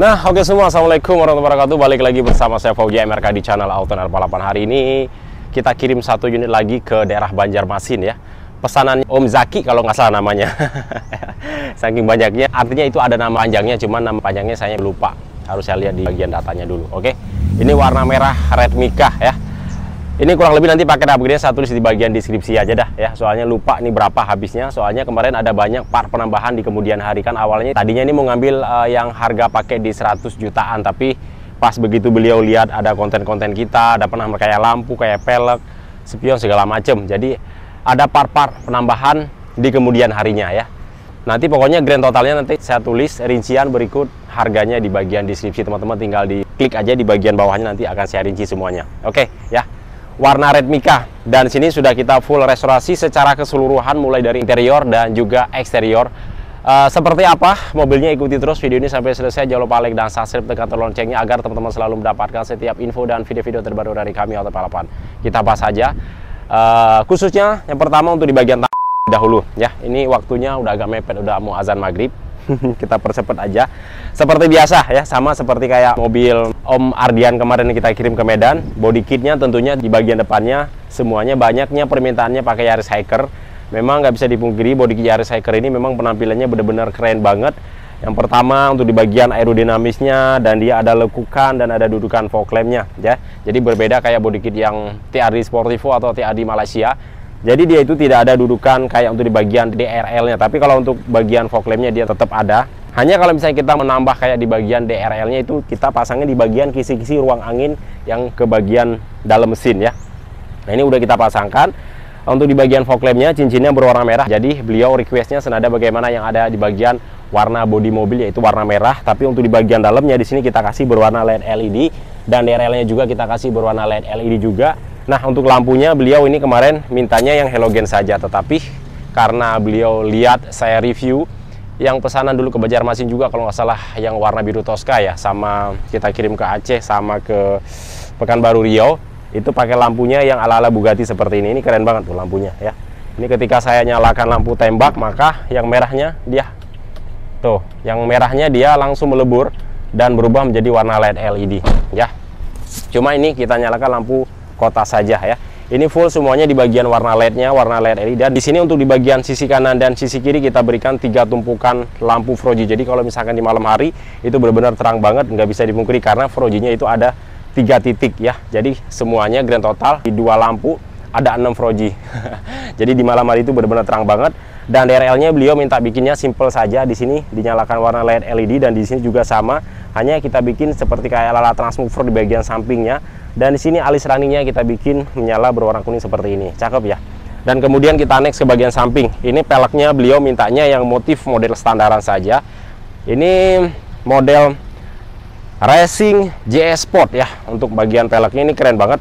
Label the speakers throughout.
Speaker 1: Nah, oke semua, assalamualaikum warahmatullahi wabarakatuh. Balik lagi bersama saya Fauji MRK di channel Auto Balapan. Hari ini kita kirim satu unit lagi ke daerah Banjarmasin ya. Pesanan Om Zaki kalau nggak salah namanya. Saking banyaknya, artinya itu ada nama panjangnya, cuman nama panjangnya saya lupa. Harus saya lihat di bagian datanya dulu. Oke, ini warna merah Red Mika ya. Ini kurang lebih nanti pakai upgrade saya tulis di bagian deskripsi aja dah ya. Soalnya lupa ini berapa habisnya. Soalnya kemarin ada banyak part penambahan di kemudian hari. Kan awalnya tadinya ini mau ngambil yang harga pakai di 100 jutaan, tapi pas begitu beliau lihat ada konten-konten kita, ada pernah kayak lampu, kayak pelek, spion segala macem. Jadi ada part-part penambahan di kemudian harinya ya. Nanti pokoknya grand totalnya nanti saya tulis rincian berikut harganya di bagian deskripsi. Teman-teman tinggal diklik aja di bagian bawahnya, nanti akan saya rinci semuanya. Oke ya. Warna Red Mika, dan sini sudah kita full restorasi secara keseluruhan mulai dari interior dan juga eksterior. Seperti apa mobilnya, ikuti terus video ini sampai selesai. Jangan lupa like dan subscribe, tekan tombol loncengnya agar teman-teman selalu mendapatkan setiap info dan video-video terbaru dari kami Auto Balapan. Kita bahas saja khususnya yang pertama untuk di bagian dahulu ya. Ini waktunya udah agak mepet, udah mau azan maghrib. Kita percepat aja seperti biasa ya, sama seperti kayak mobil Om Ardian kemarin yang kita kirim ke Medan. Body kitnya tentunya di bagian depannya semuanya banyaknya permintaannya pakai Yaris Hiker. Memang nggak bisa dipungkiri body kit Yaris Hiker ini memang penampilannya benar-benar keren banget. Yang pertama untuk di bagian aerodinamisnya, dan dia ada lekukan dan ada dudukan fog lampnya ya. Jadi berbeda kayak body kit yang TRD Sportivo atau TRD Malaysia. Jadi dia itu tidak ada dudukan kayak untuk di bagian DRL-nya, tapi kalau untuk bagian fog lamp-nya dia tetap ada. Hanya kalau misalnya kita menambah kayak di bagian DRL-nya itu kita pasangnya di bagian kisi-kisi ruang angin yang ke bagian dalam mesin ya. Nah ini udah kita pasangkan. Untuk di bagian fog lamp-nya cincinnya berwarna merah. Jadi beliau requestnya senada bagaimana yang ada di bagian warna bodi mobil, yaitu warna merah. Tapi untuk di bagian dalamnya di sini kita kasih berwarna LED LED, dan DRL-nya juga kita kasih berwarna LED LED juga. Nah untuk lampunya beliau ini kemarin mintanya yang halogen saja, tetapi karena beliau lihat saya review yang pesanan dulu ke Banjarmasin juga kalau nggak salah yang warna biru Tosca ya, sama kita kirim ke Aceh sama ke Pekanbaru Riau, itu pakai lampunya yang ala-ala Bugatti seperti ini. Ini keren banget tuh lampunya ya. Ini ketika saya nyalakan lampu tembak, maka yang merahnya dia tuh, yang merahnya dia langsung melebur dan berubah menjadi warna LED LED ya. Cuma ini kita nyalakan lampu kota saja ya. Ini full semuanya di bagian warna LED-nya, warna LED LED. Dan di sini untuk di bagian sisi kanan dan sisi kiri kita berikan 3 tumpukan lampu froji. Jadi kalau misalkan di malam hari itu benar-benar terang banget, nggak bisa dipungkiri karena frojinya itu ada 3 titik ya. Jadi semuanya grand total di 2 lampu ada 6 froji. Jadi di malam hari itu benar-benar terang banget. Dan DRL-nya beliau minta bikinnya simple saja. Di sini dinyalakan warna LED LED, dan di sini juga sama. Hanya kita bikin seperti kayak ala transmover di bagian sampingnya. Dan di sini alis runningnya kita bikin menyala berwarna kuning seperti ini. Cakep ya. Dan kemudian kita next ke bagian samping. Ini peleknya beliau mintanya yang motif model standaran saja. Ini model Racing JS Sport ya. Untuk bagian peleknya ini keren banget.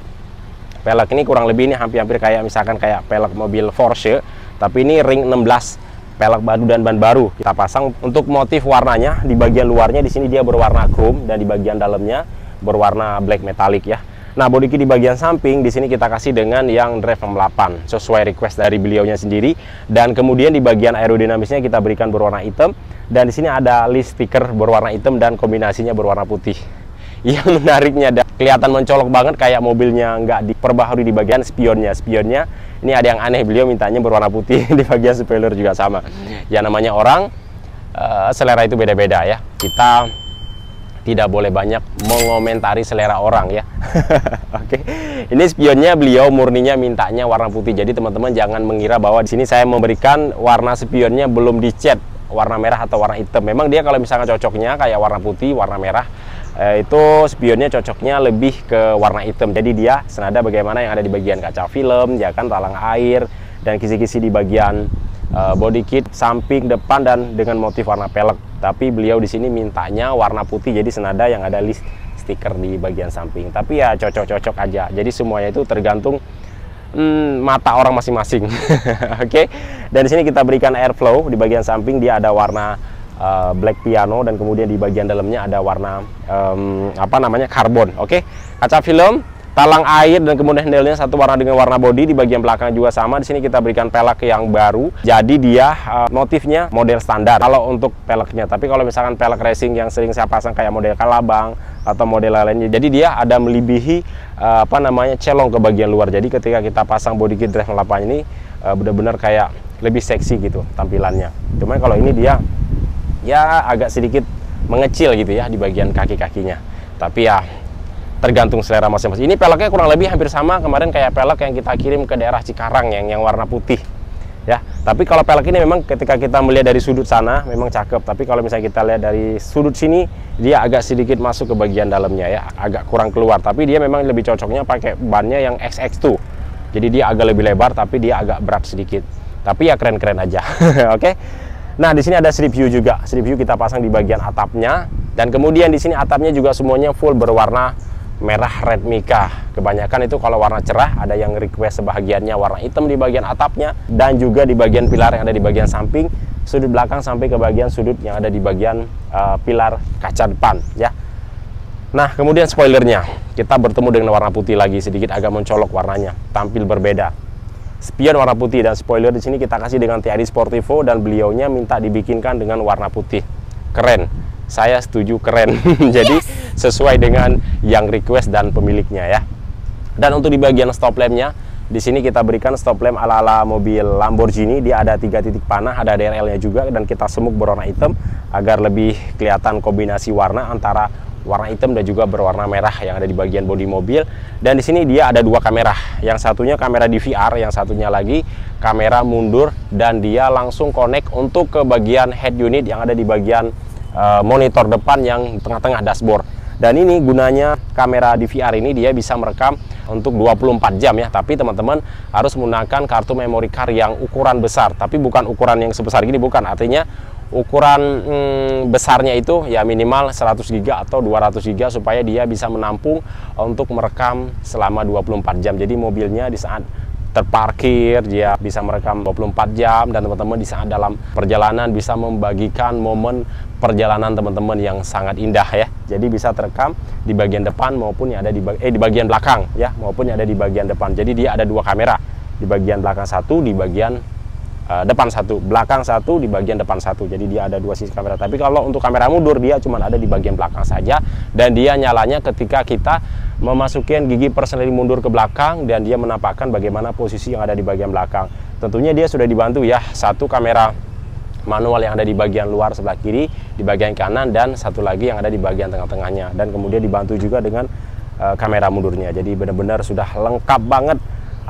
Speaker 1: Pelek ini kurang lebih ini hampir-hampir kayak misalkan kayak pelek mobil Porsche, tapi ini ring 16, pelek baru dan ban baru kita pasang. Untuk motif warnanya di bagian luarnya di sini dia berwarna chrome, dan di bagian dalamnya berwarna black metallic ya. Nah body kit di bagian samping di sini kita kasih dengan yang drive 8 sesuai request dari beliaunya sendiri, dan kemudian di bagian aerodinamisnya kita berikan berwarna hitam, dan di sini ada list stiker berwarna hitam dan kombinasinya berwarna putih. Yang menariknya dan kelihatan mencolok banget kayak mobilnya nggak diperbaharui di bagian spionnya. Spionnya ini ada yang aneh, beliau mintanya berwarna putih. Di bagian spoiler juga sama. Ya namanya orang, selera itu beda-beda ya. Kita tidak boleh banyak mengomentari selera orang ya. Oke. Ini spionnya beliau murninya mintanya warna putih. Jadi teman-teman jangan mengira bahwa di sini saya memberikan warna spionnya belum dicat warna merah atau warna hitam. Memang dia kalau misalnya cocoknya kayak warna putih, warna merah, itu spionnya cocoknya lebih ke warna hitam. Jadi dia senada bagaimana yang ada di bagian kaca film, ya kan, talang air, dan kisi-kisi di bagian body kit, samping, depan, dan dengan motif warna pelek. Tapi beliau di sini mintanya warna putih, jadi senada yang ada list stiker di bagian samping. Tapi ya cocok-cocok aja. Jadi semuanya itu tergantung mata orang masing-masing. Oke. Dan di sini kita berikan airflow di bagian samping, dia ada warna black piano, dan kemudian di bagian dalamnya ada warna apa namanya, karbon. Oke. Kaca film talang air, dan kemudian handle-nya satu warna dengan warna body. Di bagian belakang juga sama. Di sini kita berikan pelek yang baru. Jadi dia motifnya model standar kalau untuk peleknya. Tapi kalau misalkan pelek racing yang sering saya pasang kayak model Kalabang atau model lainnya, jadi dia ada melebihi celong ke bagian luar. Jadi ketika kita pasang body kit Drive 08 ini benar-benar kayak lebih seksi gitu tampilannya. Cuman kalau ini dia ya agak sedikit mengecil gitu ya di bagian kaki-kakinya. Tapi ya tergantung selera masing-masing. Ini peleknya kurang lebih hampir sama kemarin kayak pelek yang kita kirim ke daerah Cikarang yang warna putih ya. Tapi kalau pelek ini memang ketika kita melihat dari sudut sana memang cakep, tapi kalau misalnya kita lihat dari sudut sini dia agak sedikit masuk ke bagian dalamnya ya, agak kurang keluar. Tapi dia memang lebih cocoknya pakai bannya yang XX2. Jadi dia agak lebih lebar tapi dia agak berat sedikit. Tapi ya keren-keren aja. Oke. Nah, di sini ada strip view juga. Strip view kita pasang di bagian atapnya, dan kemudian di sini atapnya juga semuanya full berwarna merah red mica. Kebanyakan itu kalau warna cerah, ada yang request sebahagiannya warna hitam di bagian atapnya, dan juga di bagian pilar yang ada di bagian samping, sudut belakang sampai ke bagian sudut yang ada di bagian pilar kaca depan ya. Nah, kemudian spoilernya kita bertemu dengan warna putih lagi, sedikit agak mencolok warnanya, tampil berbeda. Spion warna putih, dan spoiler di sini kita kasih dengan TRD Sportivo, dan beliaunya minta dibikinkan dengan warna putih. Keren. Saya setuju, keren. Jadi sesuai dengan yang request dan pemiliknya ya. Dan untuk di bagian stop lampnya, di sini kita berikan stop lamp ala-ala mobil Lamborghini. Dia ada 3 titik panah, ada DRL-nya juga, dan kita semuk berwarna hitam agar lebih kelihatan kombinasi warna antara warna hitam dan juga berwarna merah yang ada di bagian bodi mobil. Dan di sini dia ada 2 kamera. Yang satunya kamera DVR, yang satunya lagi kamera mundur, dan dia langsung connect untuk ke bagian head unit yang ada di bagian monitor depan yang tengah-tengah dashboard. Dan ini gunanya kamera DVR ini, dia bisa merekam untuk 24 jam ya. Tapi teman-teman harus menggunakan kartu memory card yang ukuran besar, tapi bukan ukuran yang sebesar gini, bukan. Artinya ukuran besarnya itu ya minimal 100 GB atau 200 GB supaya dia bisa menampung untuk merekam selama 24 jam. Jadi mobilnya di saat terparkir dia bisa merekam 24 jam, dan teman-teman di saat dalam perjalanan bisa membagikan momen perjalanan teman-teman yang sangat indah ya. Jadi bisa terekam di bagian depan maupun yang ada di bagian belakang ya, maupun yang ada di bagian depan. Jadi dia ada 2 kamera, di bagian belakang 1, di bagian depan 1, belakang 1, di bagian depan 1. Jadi dia ada 2 sisi kamera. Tapi kalau untuk kamera mundur dia cuma ada di bagian belakang saja, dan dia nyalanya ketika kita memasukkan gigi persneling mundur ke belakang, dan dia menampakkan bagaimana posisi yang ada di bagian belakang. Tentunya dia sudah dibantu ya, 1 kamera manual yang ada di bagian luar sebelah kiri, di bagian kanan, dan 1 lagi yang ada di bagian tengah-tengahnya, dan kemudian dibantu juga dengan kamera mundurnya. Jadi benar-benar sudah lengkap banget.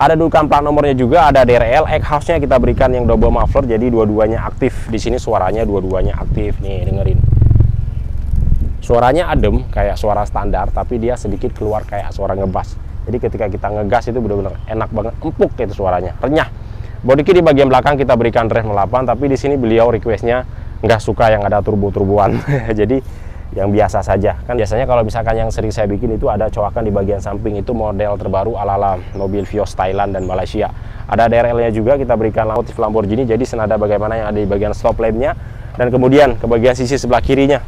Speaker 1: Ada dudukan plat nomornya juga, ada DRL, exhaust-nya kita berikan yang double muffler, jadi dua-duanya aktif. Di sini suaranya dua-duanya aktif nih, dengerin. Suaranya adem kayak suara standar, tapi dia sedikit keluar kayak suara ngegas. Jadi ketika kita ngegas itu benar-benar enak banget, empuk itu suaranya, renyah. Body kit di bagian belakang kita berikan Drive 08, tapi di sini beliau requestnya nggak suka yang ada turbo-turboan. Jadi yang biasa saja. Kan biasanya kalau misalkan yang sering saya bikin itu ada coakan di bagian samping, itu model terbaru ala-ala mobil Vios Thailand dan Malaysia. Ada DRL-nya juga kita berikan motif Lamborghini, jadi senada bagaimana yang ada di bagian stop lamp-nya. Dan kemudian ke bagian sisi sebelah kirinya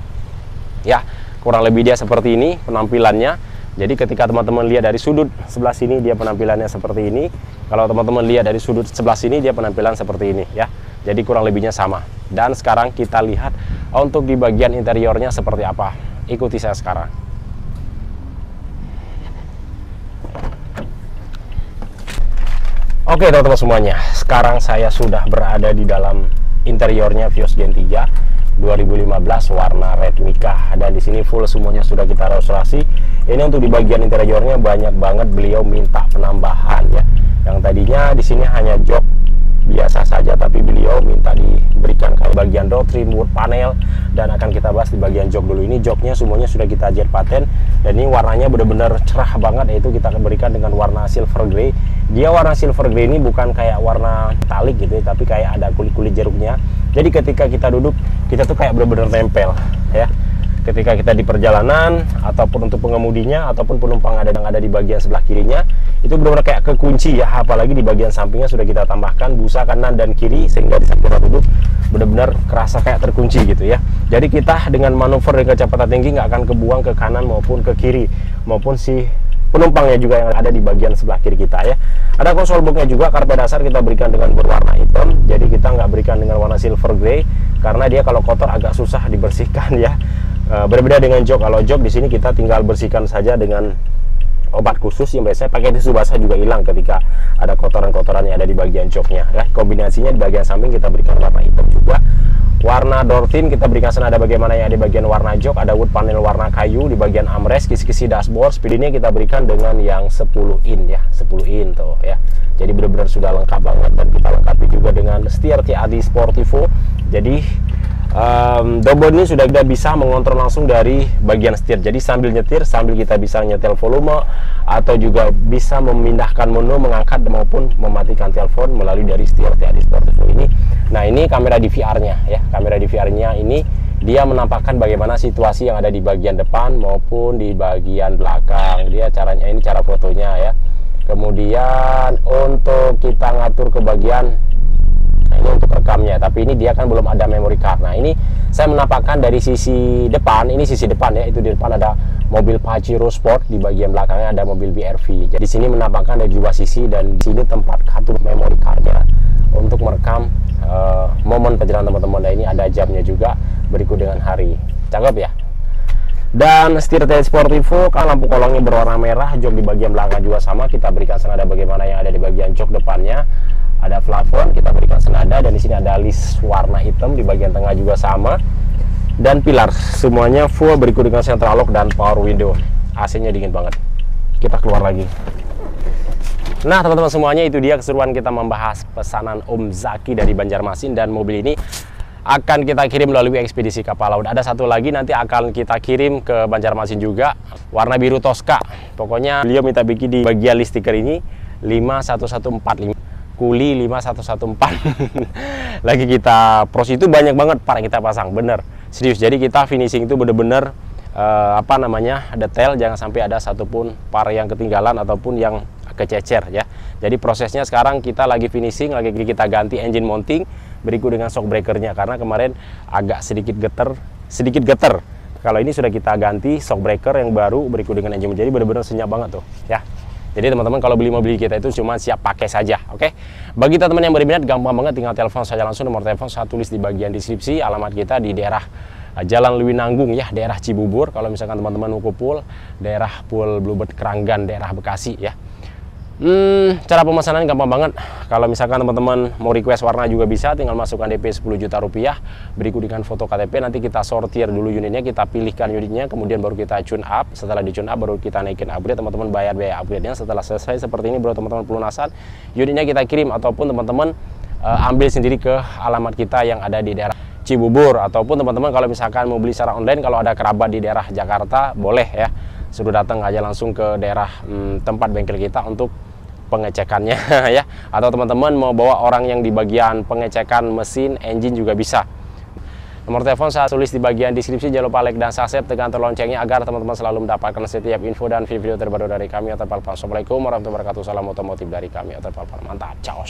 Speaker 1: ya, kurang lebih dia seperti ini penampilannya. Jadi ketika teman-teman lihat dari sudut sebelah sini dia penampilannya seperti ini. Kalau teman-teman lihat dari sudut sebelah sini dia penampilan seperti ini ya. Jadi kurang lebihnya sama. Dan sekarang kita lihat untuk di bagian interiornya seperti apa. Ikuti saya sekarang. Oke teman-teman semuanya, sekarang saya sudah berada di dalam interiornya Vios Gen 3 2015 warna red mica, dan di sini full semuanya sudah kita restorasi. Ini untuk di bagian interiornya banyak banget beliau minta penambahan ya. Yang tadinya di sini hanya jok biasa saja, tapi beliau minta diberikan kayak bagian door trim, wood panel, dan akan kita bahas di bagian jok dulu. Ini joknya semuanya sudah kita jet paten, dan ini warnanya benar-benar cerah banget, yaitu kita berikan dengan warna silver grey. Dia warna silver grey ini bukan kayak warna metalik gitu ya, tapi kayak ada kulit-kulit jeruknya. Jadi ketika kita duduk, kita tuh kayak benar-benar nempel ya. Ketika kita di perjalanan, ataupun untuk pengemudinya, ataupun penumpang yang ada di bagian sebelah kirinya, itu benar-benar kayak kekunci ya. Apalagi di bagian sampingnya sudah kita tambahkan busa kanan dan kiri, sehingga di saat kita duduk benar-benar kerasa kayak terkunci gitu ya. Jadi kita dengan manuver dengan kecepatan tinggi nggak akan kebuang ke kanan maupun ke kiri, maupun si penumpangnya juga yang ada di bagian sebelah kiri kita ya. Ada konsol boxnya juga, karpet dasar kita berikan dengan berwarna hitam, jadi kita nggak berikan dengan warna silver grey karena dia kalau kotor agak susah dibersihkan ya. Berbeda dengan jok, kalau jok di sini kita tinggal bersihkan saja dengan obat khusus yang biasanya pakai tisu basah juga hilang ketika ada kotoran-kotoran yang ada di bagian joknya ya. Kombinasinya di bagian samping kita berikan warna hitam juga. Warna door trim kita berikan senada bagaimana yang ada di bagian warna jok, ada wood panel warna kayu di bagian armrest, kisi-kisi dashboard. Speednya kita berikan dengan yang 10 in ya, 10 in tuh ya. Jadi benar-benar sudah lengkap banget, dan kita lengkapi juga dengan setir TAD Sportivo. Jadi dobel ini sudah kita bisa mengontrol langsung dari bagian setir. Jadi sambil nyetir, sambil kita bisa nyetel volume atau juga bisa memindahkan menu, mengangkat maupun mematikan telepon melalui dari setir TAD Sportivo ini. Nah, ini kamera DVR-nya ya. Kamera DVR-nya ini dia menampakkan bagaimana situasi yang ada di bagian depan maupun di bagian belakang. Dia caranya, ini cara fotonya ya. Kemudian untuk kita ngatur ke bagian, nah ini untuk rekamnya, tapi ini dia kan belum ada memory card. Nah, ini saya menampakkan dari sisi depan, ini sisi depan ya, itu di depan ada mobil Pajero Sport, di bagian belakangnya ada mobil BRV. Jadi di sini menampakkan dari dua sisi, dan di sini tempat kartu memory cardnya untuk merekam momen perjalanan teman-teman. Nah, ini ada jamnya juga berikut dengan hari. Cakep ya. Dan setir TAD Sportivo kan lampu kolongnya berwarna merah, jok di bagian belakang juga sama, kita berikan senada bagaimana yang ada di bagian jok depannya. Ada plafon, kita berikan senada, dan di sini ada list warna hitam, di bagian tengah juga sama. Dan pilar semuanya full berikut dengan central lock dan power window. AC-nya dingin banget. Kita keluar lagi. Nah, teman-teman semuanya, itu dia keseruan kita membahas pesanan Om Zaki dari Banjarmasin, dan mobil ini akan kita kirim melalui ekspedisi kapal laut. Ada satu lagi nanti akan kita kirim ke Banjarmasin juga, warna biru Tosca. Pokoknya beliau minta bikin di bagian list stiker ini 51145 kuli 5114. Lagi kita pros itu banyak banget par kita pasang, bener serius. Jadi kita finishing itu bener-bener apa namanya, detail, jangan sampai ada satupun par yang ketinggalan ataupun yang kececer ya. Jadi prosesnya sekarang kita lagi finishing, lagi kita ganti engine mounting berikut dengan shock breakernya, karena kemarin agak sedikit geter. Kalau ini sudah kita ganti shock breaker yang baru berikut dengan engine, jadi benar-benar senyap banget tuh ya. Jadi teman-teman kalau beli mobil kita itu cuma siap pakai saja, oke? Bagi teman-teman yang berminat, gampang banget, tinggal telepon saja langsung. Nomor telepon saya tulis di bagian deskripsi. Alamat kita di daerah Jalan Lewinanggung ya, daerah Cibubur. Kalau misalkan teman-teman mau ke Pool, daerah Pool Bluebird Keranggan, daerah Bekasi ya. Cara pemesanan gampang banget. Kalau misalkan teman-teman mau request warna juga bisa, tinggal masukkan DP 10 juta rupiah berikut dengan foto KTP. Nanti kita sortir dulu unitnya, kita pilihkan unitnya, kemudian baru kita tune up. Setelah di tune up baru kita naikin upgrade. Teman-teman bayar biaya upgrade-nya. Setelah selesai seperti ini, baru teman-teman pelunasan, unitnya kita kirim, ataupun teman-teman ambil sendiri ke alamat kita yang ada di daerah Cibubur. Ataupun teman-teman kalau misalkan mau beli secara online, kalau ada kerabat di daerah Jakarta, boleh ya, suruh datang aja langsung ke daerah tempat bengkel kita untuk pengecekannya ya. Atau teman-teman mau bawa orang yang di bagian pengecekan mesin, engine juga bisa. Nomor telepon saya tulis di bagian deskripsi. Jangan lupa like dan subscribe, tekan tombol loncengnya agar teman-teman selalu mendapatkan setiap info dan video terbaru dari kami. Assalamualaikum warahmatullahi wabarakatuh. Salam otomotif dari kami. Mantap, ciao.